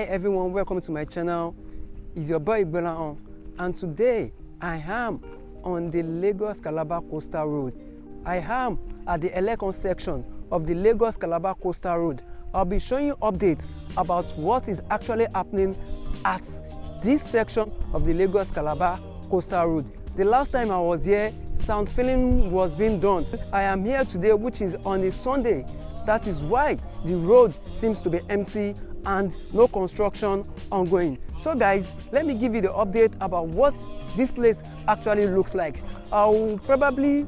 everyone, welcome to my channel. It's your boy Bello, and today I am on the Lagos-Calabar Coastal Road. I am at the Eleko section of the Lagos-Calabar Coastal Road. I'll be showing you updates about what is actually happening at this section of the Lagos-Calabar Coastal Road. The last time I was here, sound filling was being done. I am here today, which is on a Sunday. That is why the road seems to be empty and no construction ongoing. So guys, let me give you the update about what this place actually looks like. I will probably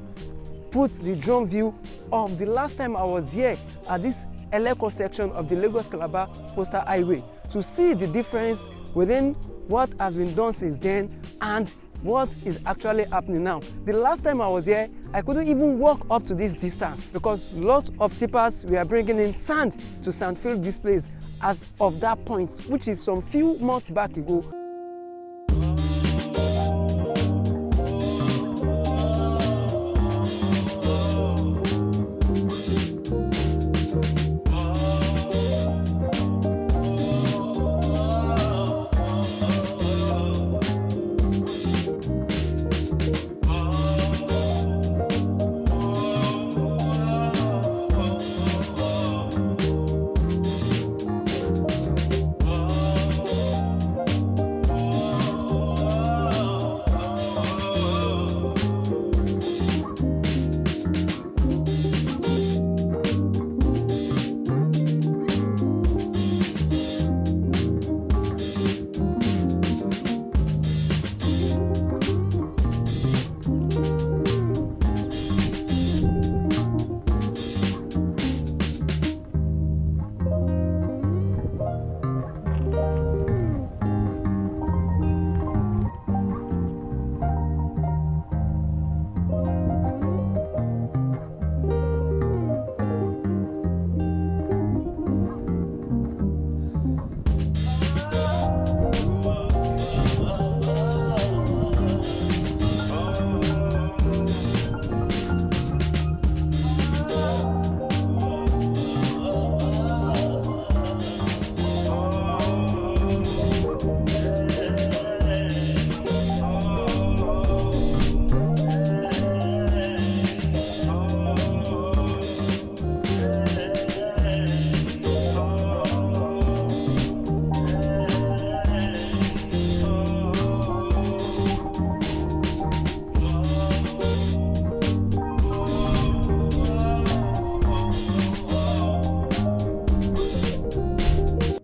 put the drone view of the last time I was here at this Eleko section of the Lagos-Calabar Coastal Highway to see the difference within what has been done since then and what is actually happening now. The last time I was here, I couldn't even walk up to this distance because a lot of tippers were bringing in sand to sand fill this place as of that point, which is some few months back ago.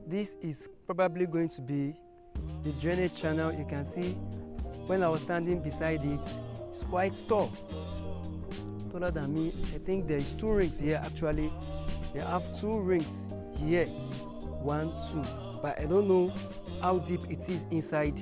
This is probably going to be the drainage channel. You can see when I was standing beside it, it's quite tall, taller than me. I think there is 2 rings here actually. They have 2 rings here, 1, 2, but I don't know how deep it is inside.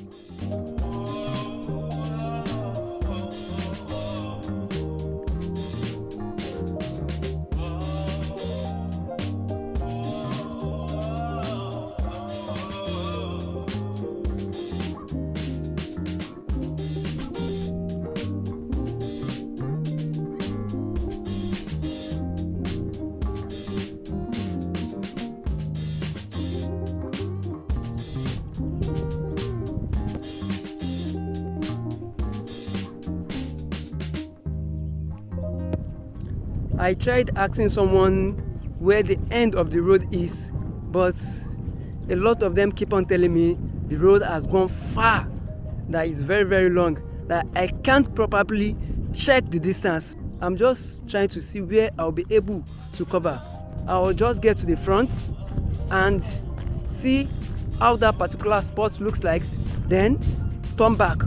I tried asking someone where the end of the road is, but a lot of them keep on telling me the road has gone far, that is very, very long, that I can't properly check the distance. I'm just trying to see where I'll be able to cover. I'll just get to the front and see how that particular spot looks like, then turn back.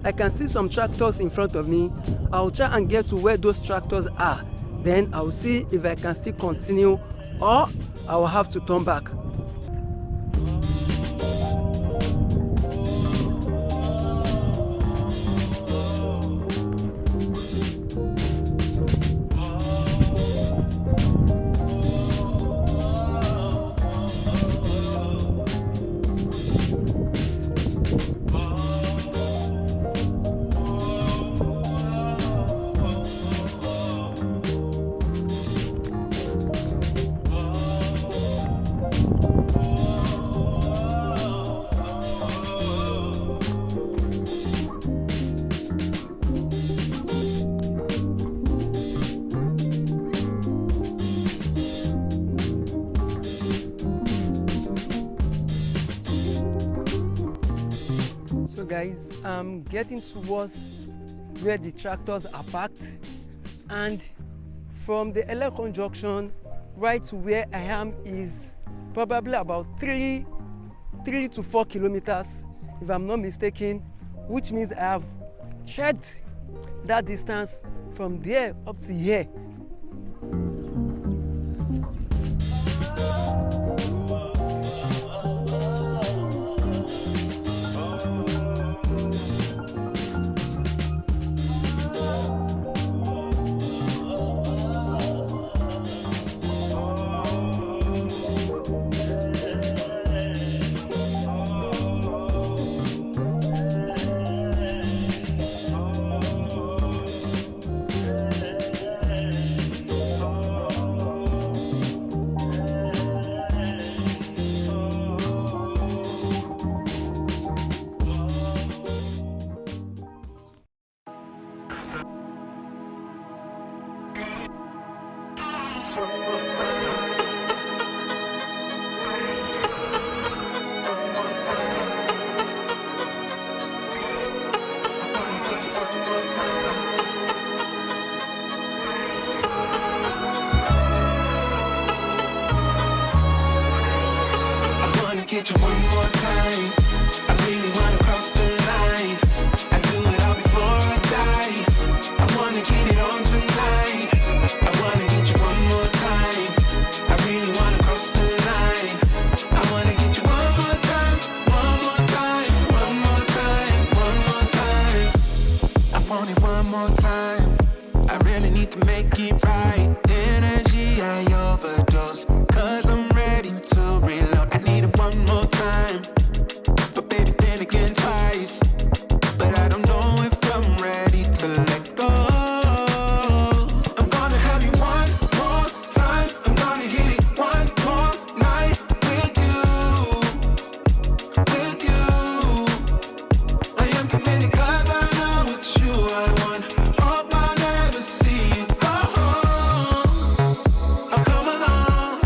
I can see some tractors in front of me. I'll try and get to where those tractors are. Then I'll see if I can still continue or I will have to turn back. guys, I'm getting towards where the tractors are parked, and from the Eleko junction right to where I am is probably about 3 to 4 kilometers, if I'm not mistaken, which means I have trekked that distance from there up to here. Get you one more time. I really wanna cross the line. I do it all before I die. I wanna get it on tonight. I wanna get you one more time. I really wanna cross the line. I wanna get you one more time, one more time, one more time, one more time. I want it one more time. I really need to make it right. Energy I overdose, 'cause I'm ready to reload. I need it one more time, but baby then again twice. But I don't know if I'm ready to let go. I'm gonna have you one more time. I'm gonna hit it one more night with you, with you. I am committed 'cause I know it's you I want. Hope I'll never see you go home. I'll come along.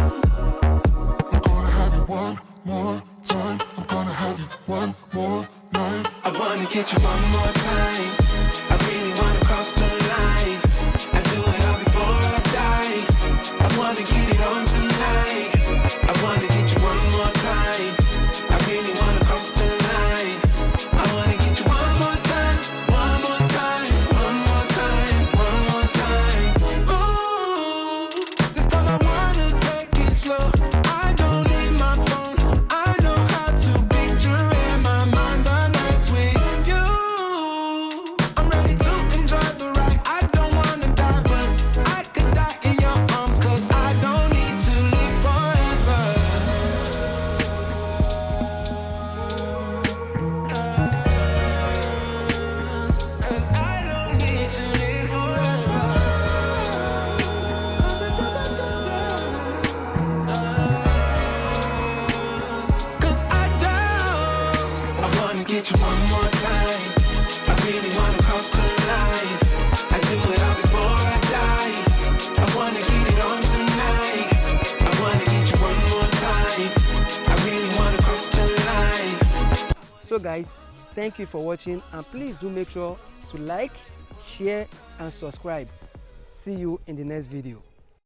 I'm gonna have you one more time. I'm gonna have you one more night. I wanna get you one more time. I really wanna cross the line. I do it all before I die. I wanna get it on tonight. I wanna get you one more time. I really wanna cross the line. I wanna get you one more time, one more time, one more time, one more time. Ooh, this time I wanna take it slow. I don't need my phone. I know how to picture in my mind the nights with you. I'm ready to enjoy the ride. I don't wanna die, but I could die in your arms, 'cause I don't need to live forever. I don't need to live forever. 'Cause I don't. I wanna get you one more time. I really wanna cross the line. I do it all before I die. I wanna get it on tonight. I wanna get you one more time. I really wanna cross the line. So guys, thank you for watching, and please do make sure to like, share and subscribe. See you in the next video.